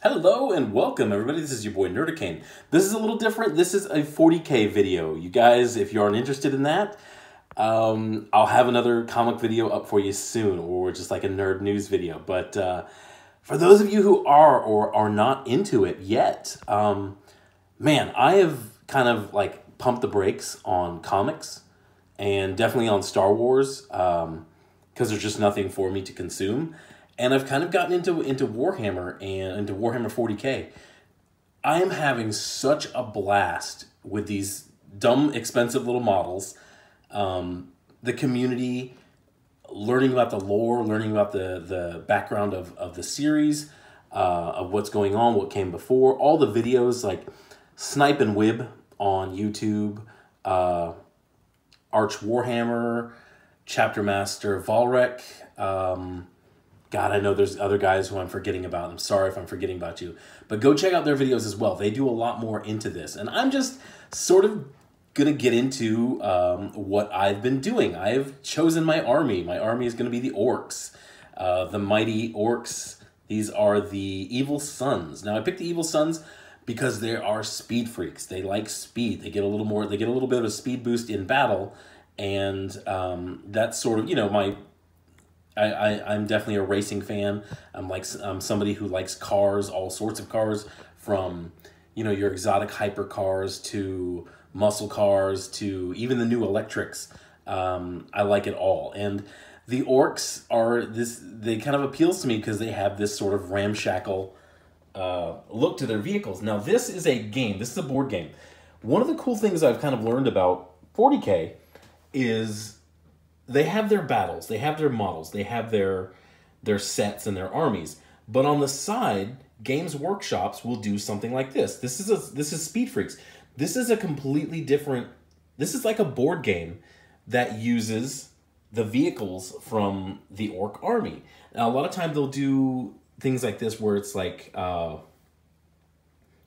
Hello and welcome everybody, this is your boy Nerdicane. This is a little different, this is a 40K video. You guys, if you aren't interested in that, I'll have another comic video up for you soon, or just like a nerd news video. But for those of you who are or are not into it yet, man, I have kind of like pumped the brakes on comics and definitely on Star Wars because there's just nothing for me to consume. And I've kind of gotten into Warhammer and into Warhammer 40K. I am having such a blast with these dumb, expensive little models. The community, learning about the lore, learning about the background of the series, of what's going on, what came before. All the videos like Snipe and Wib on YouTube, Arch Warhammer, Chapter Master WAAAGH, God, I know there's other guys who I'm forgetting about. I'm sorry if I'm forgetting about you. But go check out their videos as well. They do a lot more into this. And I'm just sort of going to get into what I've been doing. I've chosen my army. My army is going to be the orcs. The mighty orcs. These are the evil sons. Now, I picked the evil sons because they are speed freaks. They like speed. They get a little more, they get a little bit of a speed boost in battle. And that's sort of, you know, I'm definitely a racing fan. I'm somebody who likes cars, all sorts of cars, from, you know, your exotic hypercars to muscle cars to even the new electrics. I like it all. And the orcs are they kind of appeals to me because they have this sort of ramshackle look to their vehicles. Now, this is a game. This is a board game. One of the cool things I've kind of learned about 40K is they have their battles, they have their models, they have their sets and their armies. But on the side, Games Workshops will do something like this. This is Speed Freaks. This is a completely different. This is like a board game that uses the vehicles from the orc army. Now, a lot of times they'll do things like this where it's like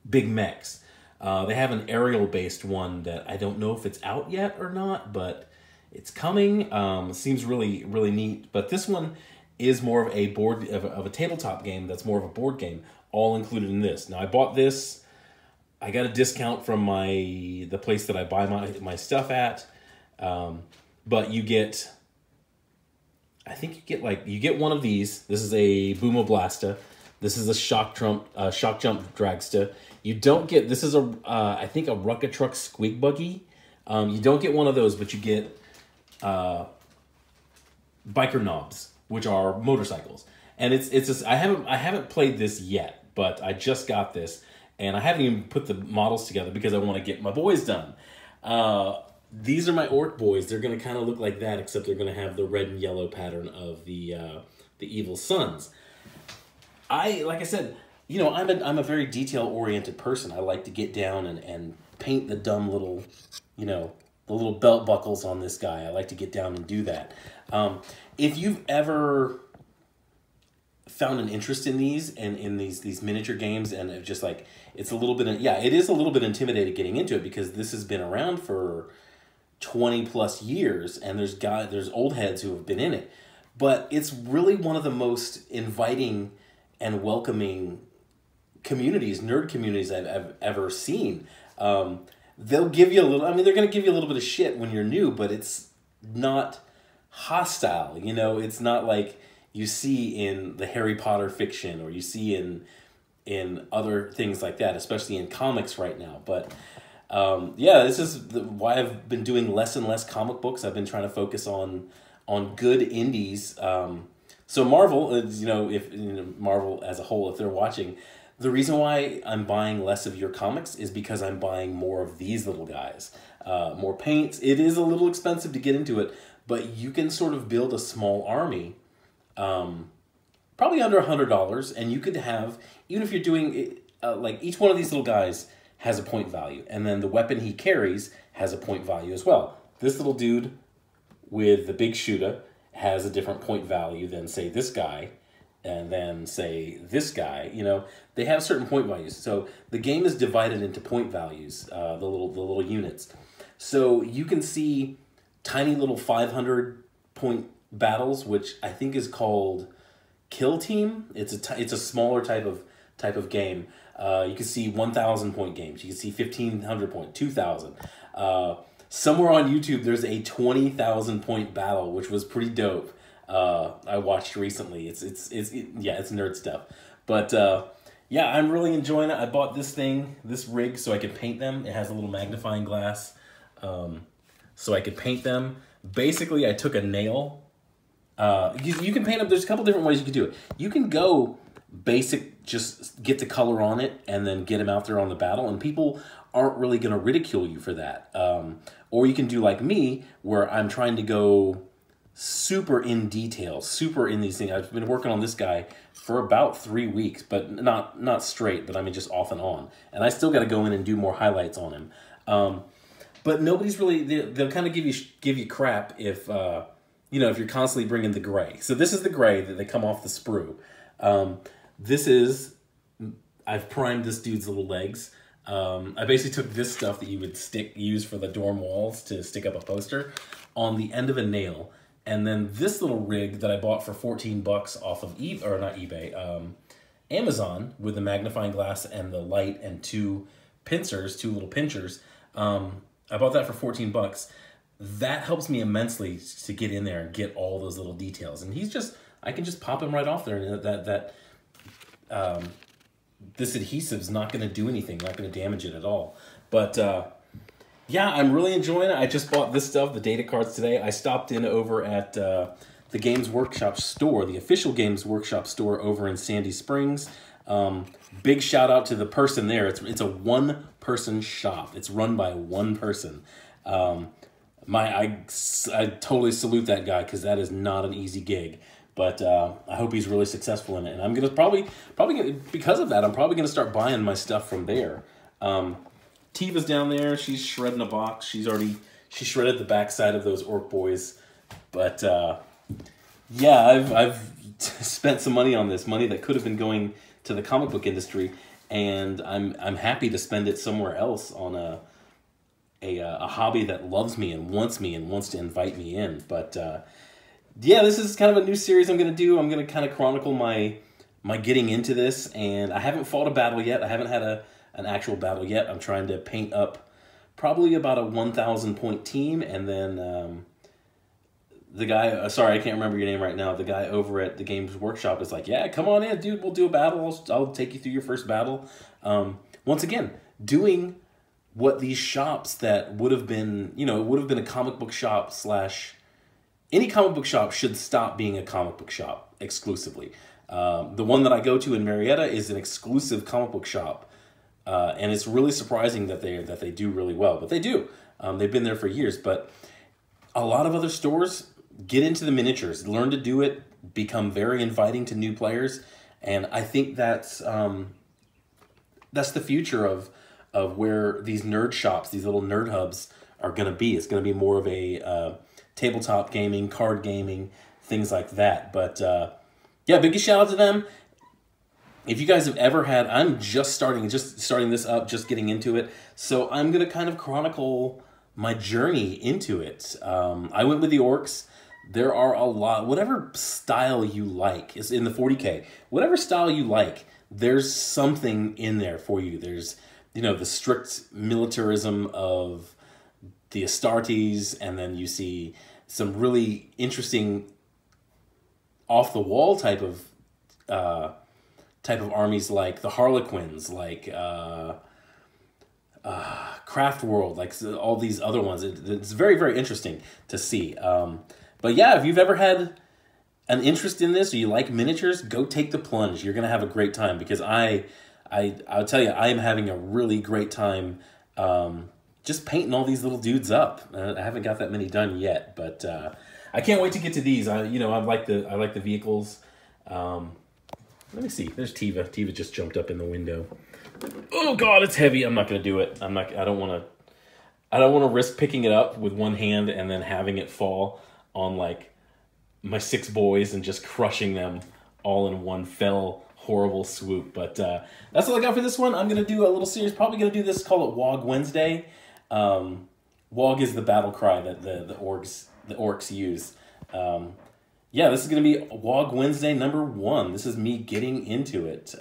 big mechs. They have an aerial-based one that I don't know if it's out yet or not, but it's coming. Seems really, really neat. But this one is more of a of a tabletop game that's more of a board game, all included in this. Now, I bought this. I got a discount from the place that I buy my stuff at. But you get, I think you get one of these. This is a Boomoblasta. This is a shock jump dragster. You don't get, this is I think a Rucka Truck Squig Buggy. You don't get one of those, but you get biker knobs, which are motorcycles. And it's just, I haven't played this yet, but I just got this, and I haven't even put the models together because I want to get my boys done. These are my orc boys. They're going to kind of look like that, except they're going to have the red and yellow pattern of the evil sons. Like I said, you know, I'm a very detail-oriented person. I like to get down and paint the dumb little, you know, the little belt buckles on this guy. I like to get down and do that. If you've ever found an interest in these and in these miniature games, and it just like, it's a little bit, yeah, it is a little bit intimidating getting into it because this has been around for 20 plus years, and there's old heads who have been in it. But it's really one of the most inviting and welcoming communities, nerd communities I've ever seen. They'll give you a little, I mean, they're going to give you a little bit of shit when you're new, but it's not hostile, you know? It's not like you see in the Harry Potter fiction, or you see in other things like that, especially in comics right now. But yeah, this is why I've been doing less and less comic books. I've been trying to focus on good indies. So Marvel, you know, Marvel as a whole, if they're watching, the reason why I'm buying less of your comics is because I'm buying more of these little guys. More paints. It is a little expensive to get into it, but you can sort of build a small army, probably under $100, and you could have, even if you're doing it, like each one of these little guys has a point value, and then the weapon he carries has a point value as well. This little dude with the big shooter has a different point value than, say, this guy, and then, say, this guy. You know, they have certain point values. So the game is divided into point values, the little units. So you can see tiny little 500-point battles, which I think is called Kill Team. It's a smaller type type of game. You can see 1,000 point games. You can see 1,500 point, 2,000. Somewhere on YouTube, there's a 20,000 point battle, which was pretty dope. I watched recently. It's nerd stuff. But yeah, I'm really enjoying it. I bought this rig, so I could paint them. It has a little magnifying glass, so I could paint them. Basically, I took a nail. You can paint them. There's a couple different ways you can do it. You can go basic, just get the color on it, and then get them out there on the battle, and people aren't really going to ridicule you for that. Or you can do like me, where I'm trying to go super in detail, super in these things. I've been working on this guy for about 3 weeks, but not straight, but I mean just off and on. And I still got to go in and do more highlights on him. But nobody's really, they'll kind of give you crap if, you know, if you're constantly bringing the gray. So this is the gray that they come off the sprue. This is, I've primed this dude's little legs. I basically took this stuff that you would use for the dorm walls to stick up a poster on the end of a nail. And then this little rig that I bought for 14 bucks off of Amazon, with the magnifying glass and the light and two little pinchers. I bought that for 14 bucks. That helps me immensely to get in there and get all those little details. And I can just pop him right off there, and this adhesive's not going to do anything, not going to damage it at all. But yeah, I'm really enjoying it. I just bought this stuff, the data cards, today. I stopped in over at the Games Workshop store, the official Games Workshop store over in Sandy Springs. Big shout out to the person there. It's a one-person shop. It's run by one person. I totally salute that guy, because that is not an easy gig. But I hope he's really successful in it. And I'm gonna probably because of that, I'm probably gonna start buying my stuff from there. Tiva's down there. She's shredding a box. She shredded the backside of those orc boys. But yeah, I've spent some money on this, money that could have been going to the comic book industry, and I'm happy to spend it somewhere else on a hobby that loves me and wants to invite me in. But yeah, this is kind of a new series I'm going to do. I'm going to kind of chronicle my getting into this, and I haven't fought a battle yet. I haven't had an actual battle yet. I'm trying to paint up probably about a 1,000 point team, and then the guy, sorry, I can't remember your name right now, the guy over at the Games Workshop is like, yeah, come on in, dude, we'll do a battle. I'll take you through your first battle. Once again, doing what these shops that would have been, you know, it would have been a comic book shop / any comic book shop should stop being a comic book shop exclusively. The one that I go to in Marietta is an exclusive comic book shop. And it's really surprising that they do really well, but they do. They've been there for years, but a lot of other stores get into the miniatures, learn to do it, become very inviting to new players, and I think that's the future of where these nerd shops, these little nerd hubs, are going to be. It's going to be more of a tabletop gaming, card gaming, things like that. But yeah, big shout out to them. If you guys have ever had, I'm just starting this up, just getting into it. So I'm going to kind of chronicle my journey into it. I went with the orcs. There are a lot, whatever style you like is in the 40K, whatever style you like, there's something in there for you. There's, you know, the strict militarism of the Astartes, and then you see some really interesting off the wall type of armies, like the Harlequins, like Craft World, like all these other ones. It's very, very interesting to see. But yeah, if you've ever had an interest in this, or you like miniatures, go take the plunge. You're gonna have a great time, because I'll tell you, I am having a really great time just painting all these little dudes up. I haven't got that many done yet, but I can't wait to get to these. I like the vehicles. Let me see. There's Tiva. Tiva just jumped up in the window. Oh God, it's heavy. I'm not gonna do it. I don't want to risk picking it up with one hand and then having it fall on like my 6 boys and just crushing them all in one fell horrible swoop. But that's all I got for this one. I'm gonna do a little series. Probably gonna do this. Call it WAAAGH Wednesday. WAAAGH is the battle cry that the orcs use. Yeah, this is going to be WAAAGH Wednesday #1. This is me getting into it.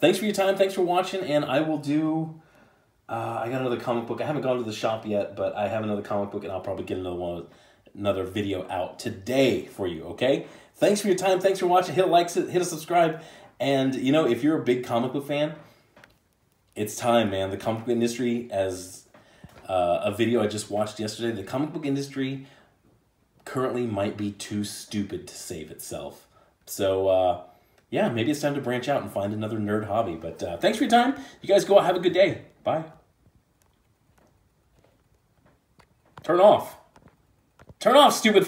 thanks for your time. Thanks for watching. And I will do... I got another comic book. I haven't gone to the shop yet, but I have another comic book, and I'll probably get another video out today for you, okay? Thanks for your time. Thanks for watching. Hit a like, hit a subscribe. And, you know, if you're a big comic book fan, it's time, man. The comic book industry, as a video I just watched yesterday, the comic book industry currently might be too stupid to save itself. So, yeah, maybe it's time to branch out and find another nerd hobby. But thanks for your time. You guys go out. Have a good day. Bye. Turn off. Turn off, stupid...